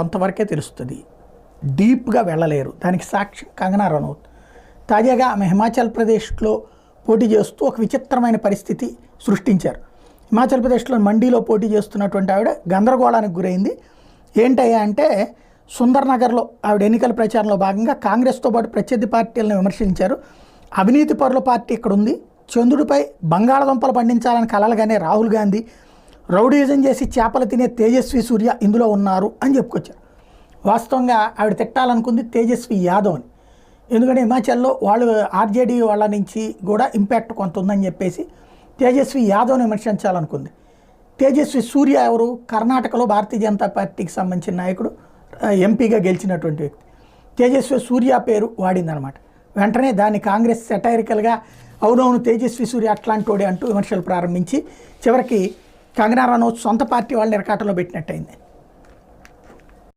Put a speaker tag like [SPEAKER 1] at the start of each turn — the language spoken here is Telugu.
[SPEAKER 1] కొంతవరకే తెలుస్తుంది, డీప్గా వెళ్ళలేరు. దానికి సాక్ష్యం కంగనా రనౌత్. తాజాగా ఆమె హిమాచల్ ప్రదేశ్లో పోటీ చేస్తూ ఒక విచిత్రమైన పరిస్థితి సృష్టించారు. హిమాచల్ ప్రదేశ్లో మండీలో పోటీ చేస్తున్నటువంటి ఆవిడ గందరగోళానికి గురైంది. ఏంటయ్యా అంటే, సుందర్నగర్లో ఆవిడ ఎన్నికల ప్రచారంలో భాగంగా కాంగ్రెస్తో పాటు ప్రత్యర్థి పార్టీలను విమర్శించారు. అవినీతి పరుల పార్టీ ఇక్కడ ఉంది, చంద్రుడిపై బంగాళదుంపలు పండించాలని కలలుగానే రాహుల్ గాంధీ, రౌడీజం చేసి చేపలు తినే తేజస్వి సూర్య ఇందులో ఉన్నారు అని చెప్పుకొచ్చారు. వాస్తవంగా ఆవిడ తిట్టాలనుకుంది తేజస్వి యాదవ్ అని. ఎందుకంటే హిమాచల్లో వాళ్ళు ఆర్జేడీ వాళ్ళ నుంచి కూడా ఇంపాక్ట్ కొంత ఉందని చెప్పేసి తేజస్వి యాదవ్ని విమర్శించాలనుకుంది. తేజస్వి సూర్య ఎవరు? కర్ణాటకలో భారతీయ జనతా పార్టీకి సంబంధించిన నాయకుడు, ఎంపీగా గెలిచినటువంటి వ్యక్తి. తేజస్వి సూర్య పేరు వాడిందనమాట. వెంటనే దాన్ని కాంగ్రెస్ సెటైరికల్గా అవునవును తేజస్వి సూర్య అట్లాంటోడే అంటూ విమర్శలు ప్రారంభించి చివరికి కంగనా రనౌత్ సొంత పార్టీ వాళ్ళని ఇరకాటలో పెట్టినట్టయింది.